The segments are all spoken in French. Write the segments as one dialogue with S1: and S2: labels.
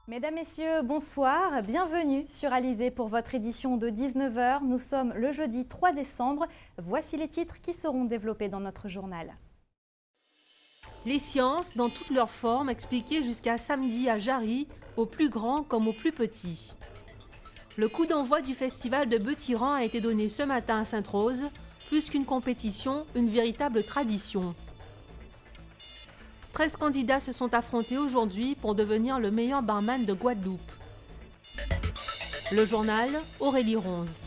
S1: Mesdames, Messieurs, bonsoir. Bienvenue sur Alizé pour votre édition de 19 h. Nous sommes le jeudi 3 décembre. Voici les titres qui seront développés dans notre journal.
S2: Les sciences, dans toutes leurs formes, expliquées jusqu'à samedi à Jarry, aux plus grands comme aux plus petits. Le coup d'envoi du festival de Beuth-Iran a été donné ce matin à Sainte-Rose. Plus qu'une compétition, une véritable tradition. 13 candidats se sont affrontés aujourd'hui pour devenir le meilleur barman de Guadeloupe. Le journal, Aurélie Ronze.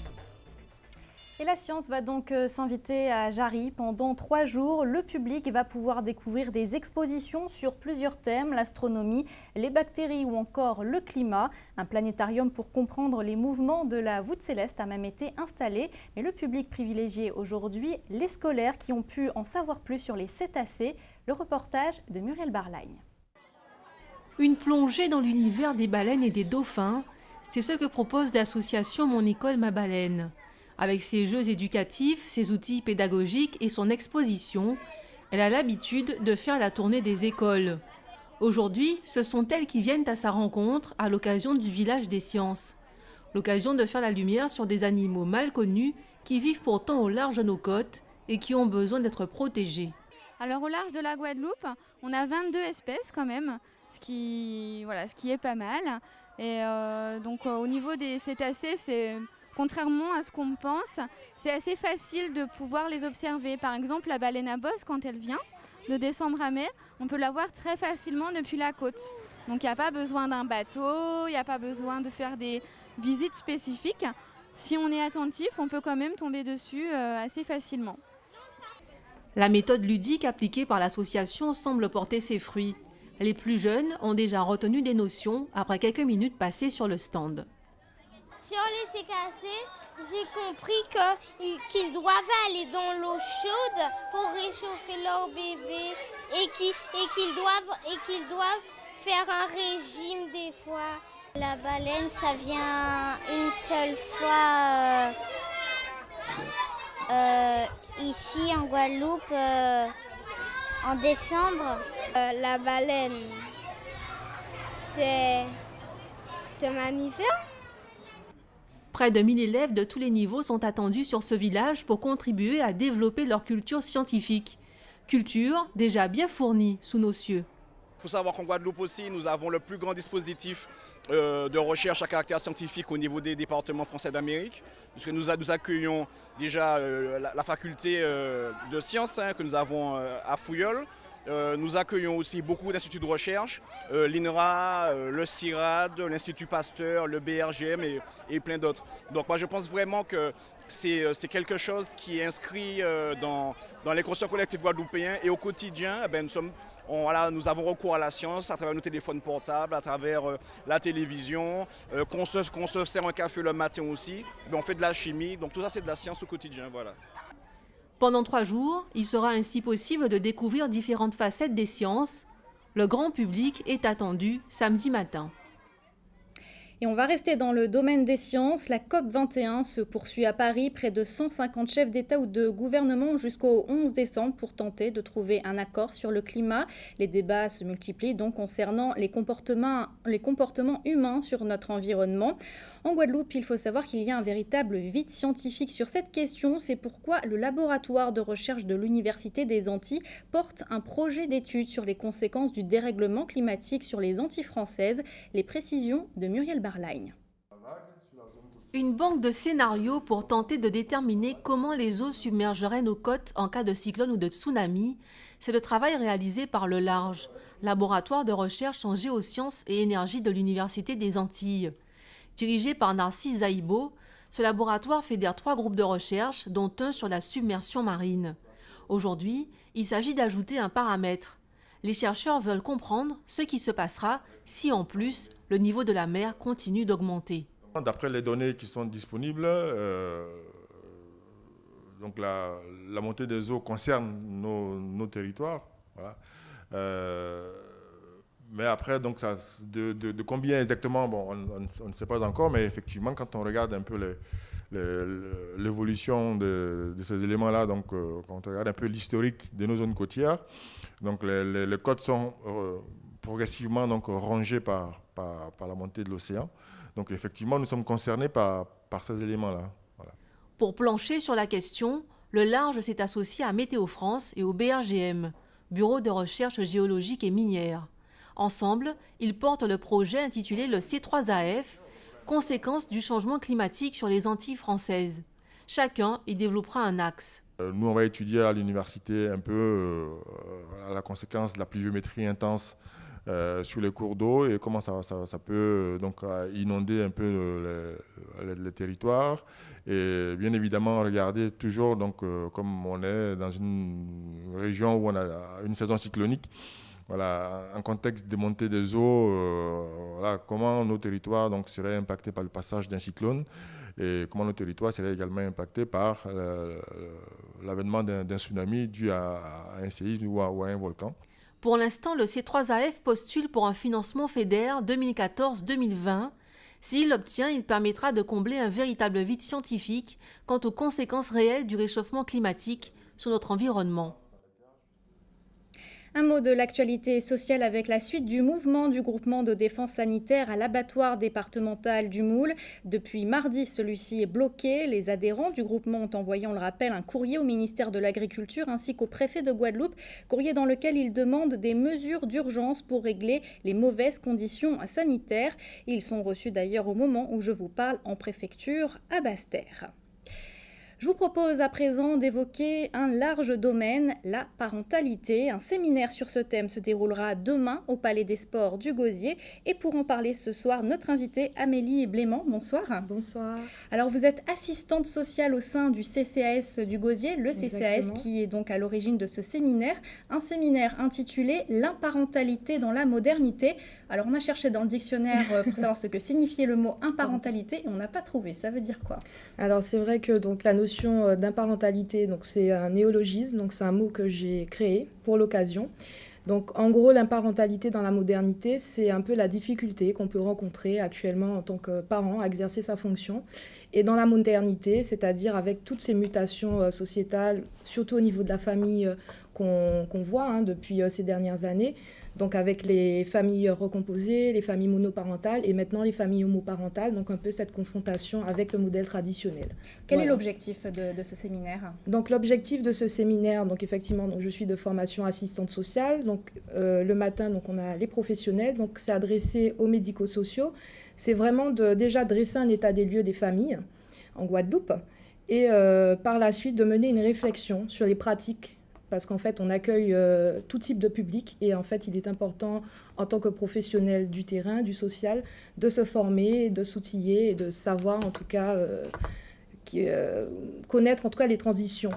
S1: Et la science va donc s'inviter à Jarry pendant 3 jours. Le public va pouvoir découvrir des expositions sur plusieurs thèmes, l'astronomie, les bactéries ou encore le climat. Un planétarium pour comprendre les mouvements de la voûte céleste a même été installé. Mais le public privilégié aujourd'hui, les scolaires qui ont pu en savoir plus sur les cétacés. Le reportage de Muriel Barlagne.
S2: Une plongée dans l'univers des baleines et des dauphins, c'est ce que propose l'association Mon École, Ma Baleine. Avec ses jeux éducatifs, ses outils pédagogiques et son exposition, elle a l'habitude de faire la tournée des écoles. Aujourd'hui, ce sont elles qui viennent à sa rencontre à l'occasion du village des sciences. L'occasion de faire la lumière sur des animaux mal connus qui vivent pourtant au large de nos côtes et qui ont besoin d'être protégés.
S3: Alors au large de la Guadeloupe, on a 22 espèces quand même, ce qui est pas mal. Et au niveau des cétacés, contrairement à ce qu'on pense, c'est assez facile de pouvoir les observer. Par exemple, la baleine à bosse, quand elle vient, de décembre à mai, on peut la voir très facilement depuis la côte. Donc il n'y a pas besoin d'un bateau, il n'y a pas besoin de faire des visites spécifiques. Si on est attentif, on peut quand même tomber dessus assez facilement.
S2: La méthode ludique appliquée par l'association semble porter ses fruits. Les plus jeunes ont déjà retenu des notions après quelques minutes passées sur le stand.
S4: Sur les cétacés, j'ai compris qu'ils doivent aller dans l'eau chaude pour réchauffer leur bébé et qu'ils doivent faire un régime des fois.
S5: La baleine, ça vient une seule fois ici en Guadeloupe en décembre.
S6: La baleine, c'est un mammifère.
S2: Près de 1000 élèves de tous les niveaux sont attendus sur ce village pour contribuer à développer leur culture scientifique. Culture déjà bien fournie sous nos cieux.
S7: Il faut savoir qu'en Guadeloupe aussi, nous avons le plus grand dispositif de recherche à caractère scientifique au niveau des départements français d'Amérique, puisque nous accueillons déjà la faculté de sciences que nous avons à Fouilleul. Nous accueillons aussi beaucoup d'instituts de recherche, l'INRA, le CIRAD, l'Institut Pasteur, le BRGM et plein d'autres. Donc moi je pense vraiment que c'est quelque chose qui est inscrit dans l'inconscient collectif guadeloupéen et au quotidien, nous avons recours à la science à travers nos téléphones portables, à travers la télévision, qu'on se sert un café le matin aussi, on fait de la chimie, donc tout ça c'est de la science au quotidien, voilà.
S2: Pendant 3 jours, il sera ainsi possible de découvrir différentes facettes des sciences. Le grand public est attendu samedi matin.
S1: Et on va rester dans le domaine des sciences. La COP21 se poursuit à Paris. Près de 150 chefs d'État ou de gouvernement jusqu'au 11 décembre pour tenter de trouver un accord sur le climat. Les débats se multiplient donc concernant les comportements humains sur notre environnement. En Guadeloupe, il faut savoir qu'il y a un véritable vide scientifique sur cette question. C'est pourquoi le laboratoire de recherche de l'Université des Antilles porte un projet d'étude sur les conséquences du dérèglement climatique sur les Antilles françaises. Les précisions de Muriel Barlagne.
S2: Une banque de scénarios pour tenter de déterminer comment les eaux submergeraient nos côtes en cas de cyclone ou de tsunami, c'est le travail réalisé par le LARGE, laboratoire de recherche en géosciences et énergie de l'Université des Antilles. Dirigé par Narcisse Zaïbo, ce laboratoire fédère 3 groupes de recherche, dont un sur la submersion marine. Aujourd'hui, il s'agit d'ajouter un paramètre. Les chercheurs veulent comprendre ce qui se passera si, en plus, le niveau de la mer continue d'augmenter.
S8: D'après les données qui sont disponibles, donc la montée des eaux concerne nos territoires. Voilà. Mais après, donc de combien exactement, on ne sait pas encore, mais effectivement, quand on regarde un peu l'évolution de ces éléments-là, donc quand on regarde un peu l'historique de nos zones côtières, donc les côtes sont progressivement donc, rongés par la montée de l'océan. Donc effectivement, nous sommes concernés par ces éléments-là. Voilà.
S2: Pour plancher sur la question, le large s'est associé à Météo France et au BRGM, Bureau de recherche géologique et minière. Ensemble, ils portent le projet intitulé le C3AF, conséquences du changement climatique sur les Antilles françaises. Chacun y développera un axe.
S8: Nous, on va étudier à l'université un peu la conséquence de la pluviométrie intense sur les cours d'eau et comment ça peut donc inonder un peu les territoires. Et bien évidemment, regarder toujours, donc, comme on est dans une région où on a une saison cyclonique, voilà, en contexte de montée des eaux, voilà, comment nos territoires donc, seraient impactés par le passage d'un cyclone et comment nos territoires seraient également impactés par l'avènement d'un tsunami dû à un séisme ou à un volcan.
S2: Pour l'instant, le C3AF postule pour un financement FEDER 2014-2020. S'il l'obtient, il permettra de combler un véritable vide scientifique quant aux conséquences réelles du réchauffement climatique sur notre environnement.
S1: Un mot de l'actualité sociale avec la suite du mouvement du groupement de défense sanitaire à l'abattoir départemental du Moule. Depuis mardi, celui-ci est bloqué. Les adhérents du groupement ont envoyé, on le rappelle, un courrier au ministère de l'Agriculture ainsi qu'au préfet de Guadeloupe, courrier dans lequel ils demandent des mesures d'urgence pour régler les mauvaises conditions sanitaires. Ils sont reçus d'ailleurs au moment où je vous parle en préfecture à Basse-Terre. Je vous propose à présent d'évoquer un large domaine, la parentalité. Un séminaire sur ce thème se déroulera demain au Palais des Sports du Gosier. Et pour en parler ce soir, notre invitée Amélie Blément. Bonsoir.
S9: Bonsoir.
S1: Alors vous êtes assistante sociale au sein du CCAS du Gosier, le CCAS
S9: Exactement.
S1: Qui est donc à l'origine de ce séminaire. Un séminaire intitulé « L'imparentalité dans la modernité ». Alors on a cherché dans le dictionnaire pour savoir ce que signifiait le mot imparentalité et on n'a pas trouvé. Ça veut dire quoi?
S9: Alors c'est vrai que donc, la notion d'imparentalité, donc, c'est un néologisme, donc c'est un mot que j'ai créé pour l'occasion. Donc en gros, l'imparentalité dans la modernité, c'est un peu la difficulté qu'on peut rencontrer actuellement en tant que parent à exercer sa fonction. Et dans la modernité, c'est-à-dire avec toutes ces mutations sociétales, surtout au niveau de la famille qu'on voit depuis ces dernières années, donc avec les familles recomposées, les familles monoparentales et maintenant les familles homoparentales, donc un peu cette confrontation avec le modèle traditionnel.
S1: Quel est l'objectif de ce séminaire?
S9: Donc l'objectif de ce séminaire, donc effectivement, donc je suis de formation assistante sociale, donc le matin, donc on a les professionnels, donc c'est adressé aux médico-sociaux, c'est vraiment déjà dresser un état des lieux des familles en Guadeloupe et par la suite de mener une réflexion sur les pratiques. Parce qu'en fait, on accueille tout type de public et en fait, il est important, en tant que professionnel du terrain, du social, de se former, de s'outiller et de savoir, en tout cas, connaître en tout cas les transitions.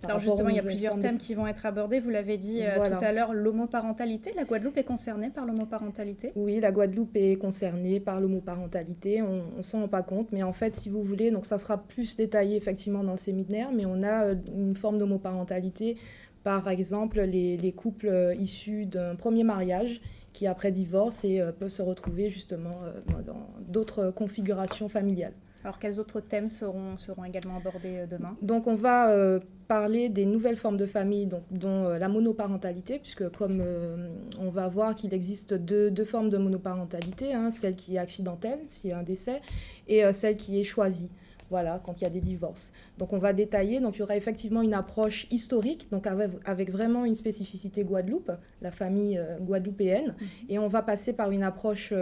S1: Alors justement, il y a plusieurs thèmes qui vont être abordés. Vous l'avez dit
S9: voilà.
S1: tout à l'heure, l'homoparentalité. La Guadeloupe est concernée par l'homoparentalité?
S9: Oui, la Guadeloupe est concernée par l'homoparentalité. On ne s'en rend pas compte, mais en fait, si vous voulez, donc ça sera plus détaillé effectivement dans le séminaire, mais on a une forme d'homoparentalité. Par exemple, les couples issus d'un premier mariage qui, après divorce, peuvent se retrouver justement dans d'autres configurations familiales.
S1: Alors, quels autres thèmes seront également abordés demain?
S9: Donc, on va parler des nouvelles formes de famille, donc, dont la monoparentalité, puisque comme on va voir qu'il existe deux formes de monoparentalité, celle qui est accidentelle, s'il y a un décès, et celle qui est choisie. Voilà, quand il y a des divorces. Donc on va détailler, donc il y aura effectivement une approche historique, donc avec vraiment une spécificité Guadeloupe, la famille guadeloupéenne, et on va passer par une approche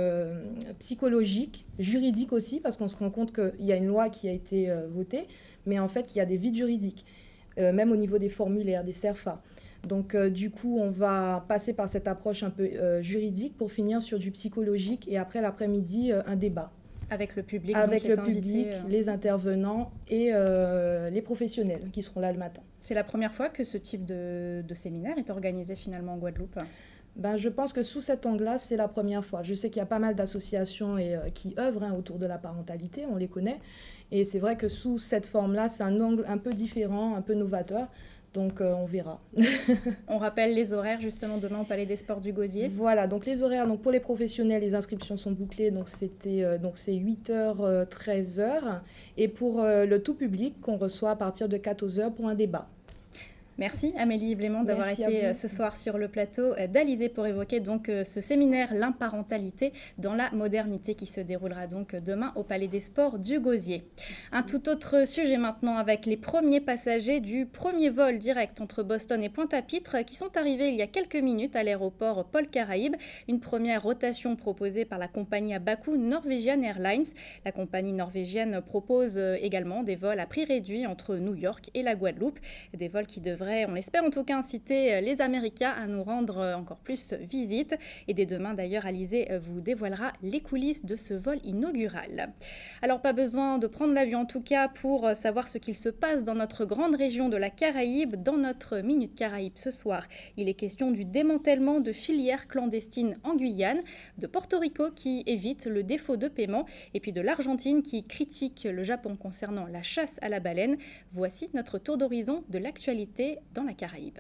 S9: psychologique, juridique aussi, parce qu'on se rend compte qu'il y a une loi qui a été votée, mais en fait il y a des vides juridiques, même au niveau des formulaires, des CERFA. Donc du coup, on va passer par cette approche un peu juridique pour finir sur du psychologique, et après l'après-midi, un débat.
S1: Avec le public,
S9: avec le public, les intervenants et les professionnels qui seront là le matin.
S1: C'est la première fois que ce type de séminaire est organisé finalement en Guadeloupe?
S9: Je pense que sous cet angle-là, c'est la première fois. Je sais qu'il y a pas mal d'associations qui œuvrent autour de la parentalité, on les connaît. Et c'est vrai que sous cette forme-là, c'est un angle un peu différent, un peu novateur. Donc on verra.
S1: On rappelle les horaires justement demain au Palais des Sports du Gosier.
S9: Voilà, donc les horaires, donc pour les professionnels, les inscriptions sont bouclées, donc c'est 8h, 13h. Et pour le tout public, qu'on reçoit à partir de 14h pour un débat.
S1: Merci Amélie Blément d'avoir été ce soir sur le plateau d'Alizé pour évoquer donc ce séminaire L'imparentalité dans la modernité qui se déroulera donc demain au Palais des Sports du Gosier. Un tout autre sujet maintenant avec les premiers passagers du premier vol direct entre Boston et Pointe-à-Pitre qui sont arrivés il y a quelques minutes à l'aéroport Paul Caraïbes. Une première rotation proposée par la compagnie à bas coût Norwegian Airlines. La compagnie norvégienne propose également des vols à prix réduit entre New York et la Guadeloupe. Des vols qui devraient, on l'espère en tout cas, inciter les Américains à nous rendre encore plus visite. Et dès demain d'ailleurs, Alizé vous dévoilera les coulisses de ce vol inaugural. Alors pas besoin de prendre l'avion en tout cas pour savoir ce qu'il se passe dans notre grande région de la Caraïbe. Dans notre Minute Caraïbe ce soir, il est question du démantèlement de filières clandestines en Guyane, de Porto Rico qui évite le défaut de paiement et puis de l'Argentine qui critique le Japon concernant la chasse à la baleine. Voici notre tour d'horizon de l'actualité dans la Caraïbe.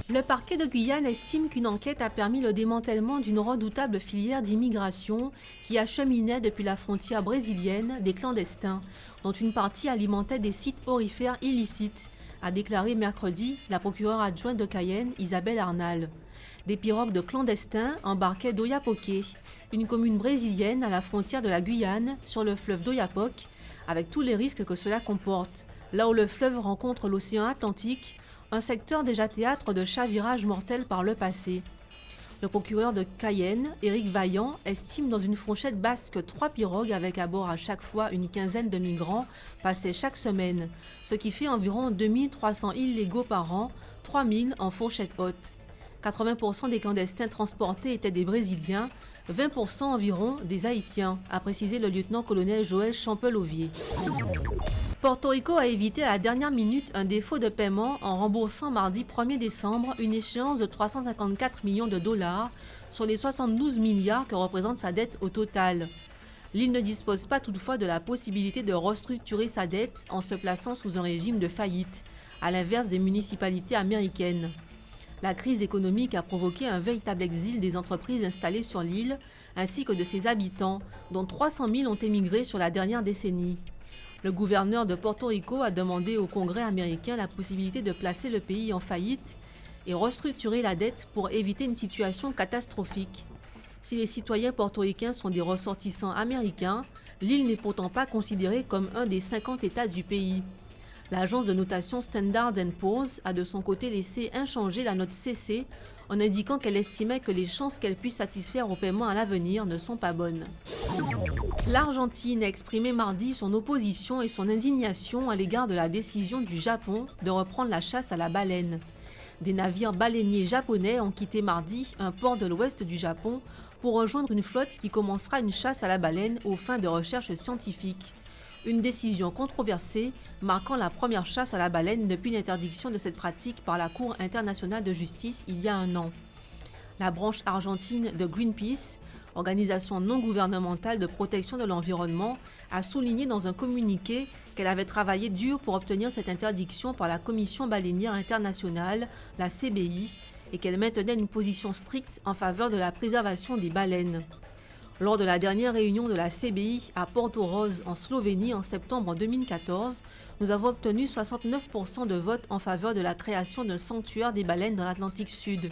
S2: Le parquet de Guyane estime qu'une enquête a permis le démantèlement d'une redoutable filière d'immigration qui acheminait depuis la frontière brésilienne des clandestins, dont une partie alimentait des sites aurifères illicites, a déclaré mercredi la procureure adjointe de Cayenne, Isabelle Arnal. Des pirogues de clandestins embarquaient d'Oiapoque, une commune brésilienne à la frontière de la Guyane, sur le fleuve d'Oyapock, avec tous les risques que cela comporte. Là où le fleuve rencontre l'océan Atlantique, un secteur déjà théâtre de chavirage mortels par le passé. Le procureur de Cayenne, Éric Vaillant, estime dans une fourchette basse que 3 pirogues avec à bord à chaque fois une quinzaine de migrants passaient chaque semaine, ce qui fait environ 2300 illégaux par an, 3000 en fourchette haute. 80% des clandestins transportés étaient des Brésiliens, 20% environ des Haïtiens, a précisé le lieutenant-colonel Joël Champel-Auvier. Porto Rico a évité à la dernière minute un défaut de paiement en remboursant mardi 1er décembre une échéance de 354 millions de dollars sur les 72 milliards que représente sa dette au total. L'île ne dispose pas toutefois de la possibilité de restructurer sa dette en se plaçant sous un régime de faillite, à l'inverse des municipalités américaines. La crise économique a provoqué un véritable exil des entreprises installées sur l'île, ainsi que de ses habitants, dont 300 000 ont émigré sur la dernière décennie. Le gouverneur de Porto Rico a demandé au Congrès américain la possibilité de placer le pays en faillite et restructurer la dette pour éviter une situation catastrophique. Si les citoyens portoricains sont des ressortissants américains, l'île n'est pourtant pas considérée comme un des 50 États du pays. L'agence de notation Standard & Poor's a de son côté laissé inchangée la note CC en indiquant qu'elle estimait que les chances qu'elle puisse satisfaire au paiement à l'avenir ne sont pas bonnes. L'Argentine a exprimé mardi son opposition et son indignation à l'égard de la décision du Japon de reprendre la chasse à la baleine. Des navires baleiniers japonais ont quitté mardi un port de l'ouest du Japon pour rejoindre une flotte qui commencera une chasse à la baleine aux fins de recherche scientifiques. Une décision controversée marquant la première chasse à la baleine depuis l'interdiction de cette pratique par la Cour internationale de justice il y a un an. La branche argentine de Greenpeace, organisation non gouvernementale de protection de l'environnement, a souligné dans un communiqué qu'elle avait travaillé dur pour obtenir cette interdiction par la Commission baleinière internationale, la CBI, et qu'elle maintenait une position stricte en faveur de la préservation des baleines. Lors de la dernière réunion de la CBI à Porto Rose en Slovénie en septembre 2014, nous avons obtenu 69% de votes en faveur de la création d'un sanctuaire des baleines dans l'Atlantique Sud.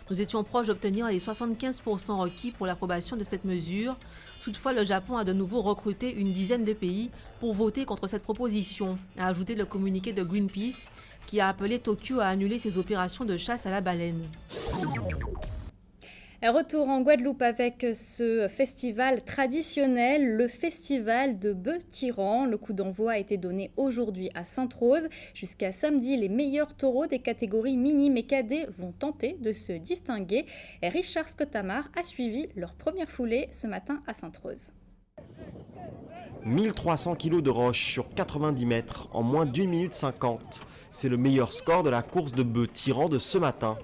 S2: Nous étions proches d'obtenir les 75% requis pour l'approbation de cette mesure. Toutefois, le Japon a de nouveau recruté une dizaine de pays pour voter contre cette proposition, a ajouté le communiqué de Greenpeace, qui a appelé Tokyo à annuler ses opérations de chasse à la baleine.
S1: Retour en Guadeloupe avec ce festival traditionnel, le festival de bœufs tyrans. Le coup d'envoi a été donné aujourd'hui à Sainte-Rose. Jusqu'à samedi, les meilleurs taureaux des catégories minimes et cadets vont tenter de se distinguer. Et Richard Scottamar a suivi leur première foulée ce matin à Sainte-Rose.
S10: 1300 kg de roche sur 90 mètres en moins d'1 minute 50. C'est le meilleur score de la course de bœufs tyrans de ce matin.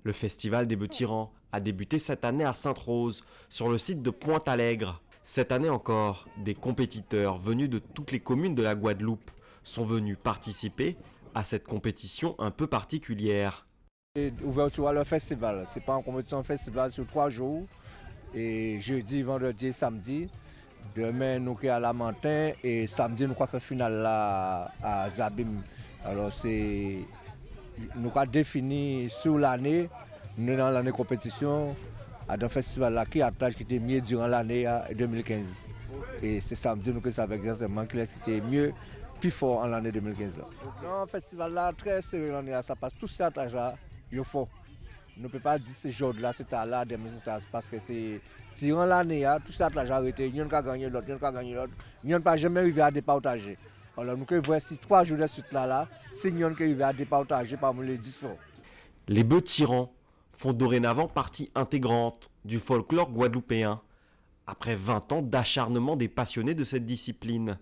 S10: Le festival des bœufs tyrans a débuté cette année à Sainte-Rose, sur le site de Pointe-Allègre. Cette année encore, des compétiteurs venus de toutes les communes de la Guadeloupe sont venus participer à cette compétition un peu particulière.
S11: Ouverture à le festival, c'est pas une compétition festival sur 3 jours, et jeudi, vendredi et samedi. Demain, nous sommes à la Mantin et samedi, nous allons faire finale là à Zabim. Alors nous avons défini sur l'année, nous dans l'année compétition, à un festival là qui était mieux durant l'année 2015. Et c'est samedi nous que ça va exactement qui était mieux, plus fort en l'année 2015. Non, le festival là très sérieux l'année, ça passe tout cet âge là, il faut. On ne peut pas dire que ce jour-là, c'est à là, parce que c'est durant l'année, tout ça a arrêté, il y en a gagné l'autre, il y en a gagné l'autre, il n'y a pas jamais arrivé à départager. Alors nous voici 3 jours de suite là, c'est il y en a qui arrivé à départager parmi les 10 francs.
S10: Les bœufs tyrans font dorénavant partie intégrante du folklore guadeloupéen, après 20 ans d'acharnement des passionnés de cette discipline.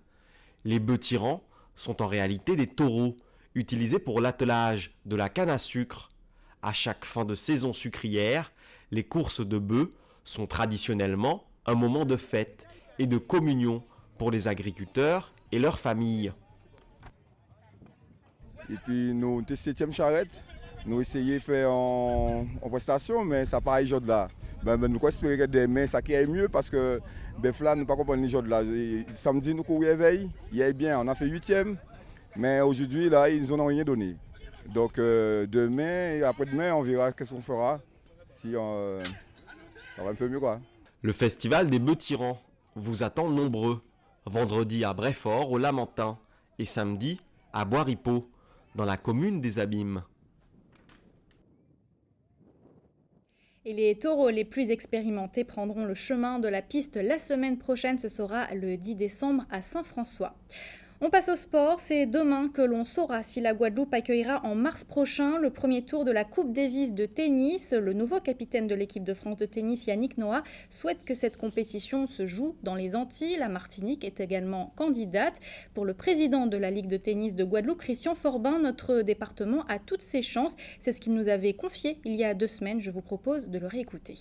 S10: Les bœufs tyrans sont en réalité des taureaux, utilisés pour l'attelage de la canne à sucre. À chaque fin de saison sucrière, les courses de bœufs sont traditionnellement un moment de fête et de communion pour les agriculteurs et leurs familles.
S12: Et puis nous, c'est 7e charrette, nous essayons de faire en prestation, mais ça pareil jour là. Nous espérons que demain ça qui est mieux parce que là, nous ne comprenons pas les jours là. Samedi, nous courons éveil, il est bien, on a fait 8e, mais aujourd'hui là, ils nous ont rien donné. Donc demain et après-demain, on verra qu'est-ce qu'on fera, si ça va un peu mieux quoi.
S10: Le festival des bœufs tyrans vous attend nombreux. Vendredi à Bréfort, au Lamentin, et samedi à Bois-Ripaud, dans la commune des Abîmes.
S1: Et les taureaux les plus expérimentés prendront le chemin de la piste la semaine prochaine. Ce sera le 10 décembre à Saint-François. On passe au sport. C'est demain que l'on saura si la Guadeloupe accueillera en mars prochain le premier tour de la Coupe Davis de tennis. Le nouveau capitaine de l'équipe de France de tennis, Yannick Noah, souhaite que cette compétition se joue dans les Antilles. La Martinique est également candidate. Pour le président de la Ligue de tennis de Guadeloupe, Christian Forbin, notre département a toutes ses chances. C'est ce qu'il nous avait confié il y a 2 semaines. Je vous propose de le réécouter.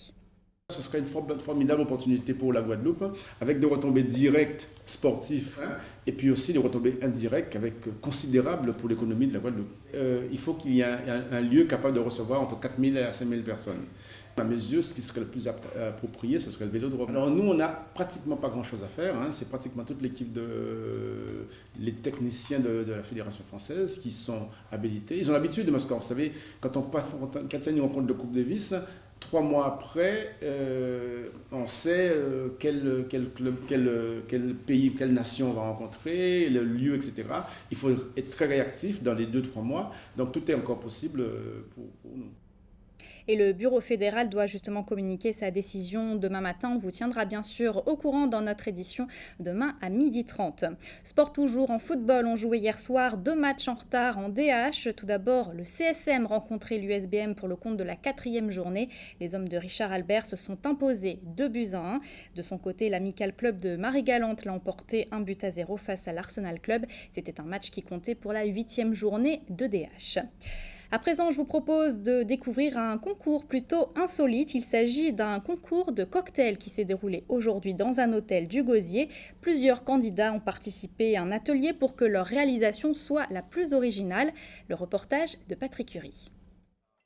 S13: Ce serait une formidable opportunité pour la Guadeloupe, avec des retombées directes sportives et puis aussi des retombées indirectes avec considérables pour l'économie de la Guadeloupe. Il faut qu'il y ait un lieu capable de recevoir entre 4 000 et 5 000 personnes. À mes yeux, ce qui serait le plus approprié, ce serait le Vélodrome. Alors nous, on n'a pratiquement pas grand-chose à faire. C'est pratiquement toute l'équipe les techniciens de la Fédération française qui sont habilités. Ils ont l'habitude de Moscou. Vous savez, quand on passe une rencontre de Coupe Davis, 3 mois après, on sait quel club, quel pays, quelle nation on va rencontrer, le lieu, etc. Il faut être très réactif dans les 2-3 mois. Donc tout est encore possible pour nous.
S1: Et le Bureau fédéral doit justement communiquer sa décision demain matin. On vous tiendra bien sûr au courant dans notre édition demain à 12h30. Sport toujours en football. On jouait hier soir 2 matchs en retard en DH. Tout d'abord, le CSM rencontrait l'USBM pour le compte de la 4e journée. Les hommes de Richard Albert se sont imposés 2-1. De son côté, l'Amical Club de Marie-Galante l'a emporté 1-0 face à l'Arsenal Club. C'était un match qui comptait pour la 8e journée de DH. À présent, je vous propose de découvrir un concours plutôt insolite. Il s'agit d'un concours de cocktails qui s'est déroulé aujourd'hui dans un hôtel du Gosier. Plusieurs candidats ont participé à un atelier pour que leur réalisation soit la plus originale. Le reportage de Patrick Curie.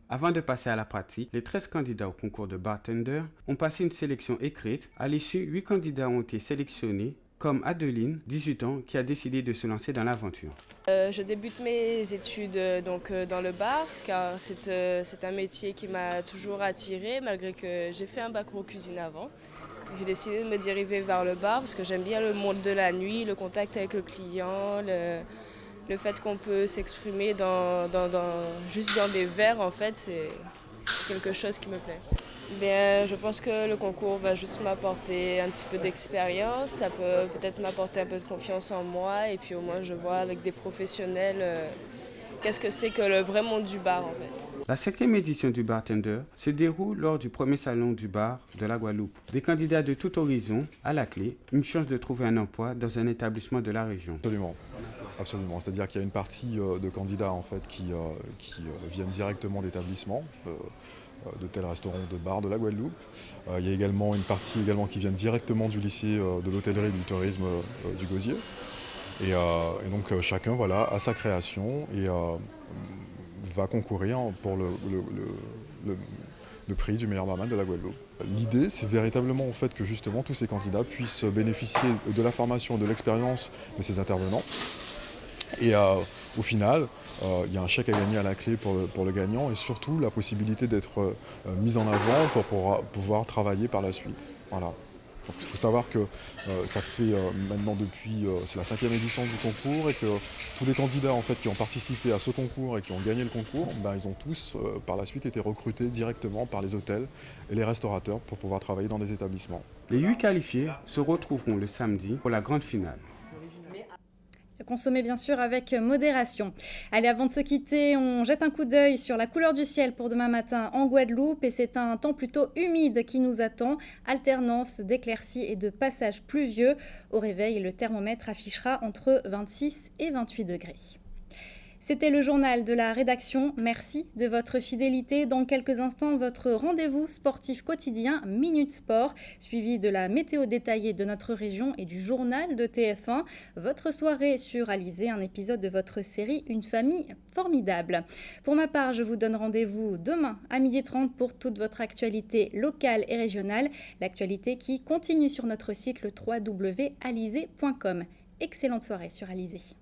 S14: Avant de passer à la pratique, les 13 candidats au concours de bartender ont passé une sélection écrite. À l'issue, 8 candidats ont été sélectionnés, comme Adeline, 18 ans, qui a décidé de se lancer dans l'aventure.
S15: Je débute mes études dans le bar, car c'est un métier qui m'a toujours attirée, malgré que j'ai fait un bac pro cuisine avant. J'ai décidé de me diriger vers le bar, parce que j'aime bien le monde de la nuit, le contact avec le client, le fait qu'on peut s'exprimer juste dans des verres, en fait, c'est quelque chose qui me plaît. Bien, je pense que le concours va juste m'apporter un petit peu d'expérience, ça peut peut-être m'apporter un peu de confiance en moi et puis au moins je vois avec des professionnels qu'est-ce que c'est que le vrai monde du bar en fait.
S14: La 5e édition du Bartender se déroule lors du premier salon du bar de la Guadeloupe. Des candidats de tout horizon à la clé, une chance de trouver un emploi dans un établissement de la région.
S16: Absolument. C'est-à-dire qu'il y a une partie de candidats en fait, qui viennent directement d'établissements, d'hôtels, restaurants, de bars de la Guadeloupe. Il y a également une partie qui vient directement du lycée de l'hôtellerie et du tourisme du Gosier. Et donc chacun a sa création et va concourir pour le prix du meilleur barman de la Guadeloupe. L'idée, c'est véritablement en fait que justement tous ces candidats puissent bénéficier de la formation, de l'expérience de ces intervenants. Et au final, il y a un chèque à gagner à la clé pour le gagnant et surtout la possibilité d'être mis en avant pour pouvoir travailler par la suite. Voilà. Donc, il faut savoir que ça fait maintenant depuis, c'est la 5e édition du concours et que tous les candidats en fait, qui ont participé à ce concours et qui ont gagné le concours, ils ont tous par la suite été recrutés directement par les hôtels et les restaurateurs pour pouvoir travailler dans des établissements.
S14: Les 8 qualifiés se retrouveront le samedi pour la grande finale.
S1: Consommez bien sûr avec modération. Allez, avant de se quitter, on jette un coup d'œil sur la couleur du ciel pour demain matin en Guadeloupe et c'est un temps plutôt humide qui nous attend, alternance d'éclaircies et de passages pluvieux. Au réveil, le thermomètre affichera entre 26 et 28 degrés. C'était le journal de la rédaction. Merci de votre fidélité. Dans quelques instants, votre rendez-vous sportif quotidien Minute Sport, suivi de la météo détaillée de notre région et du journal de TF1. Votre soirée sur Alizé, un épisode de votre série Une famille formidable. Pour ma part, je vous donne rendez-vous demain à 12h30 pour toute votre actualité locale et régionale. L'actualité qui continue sur notre site le www.alizé.com. Excellente soirée sur Alizé.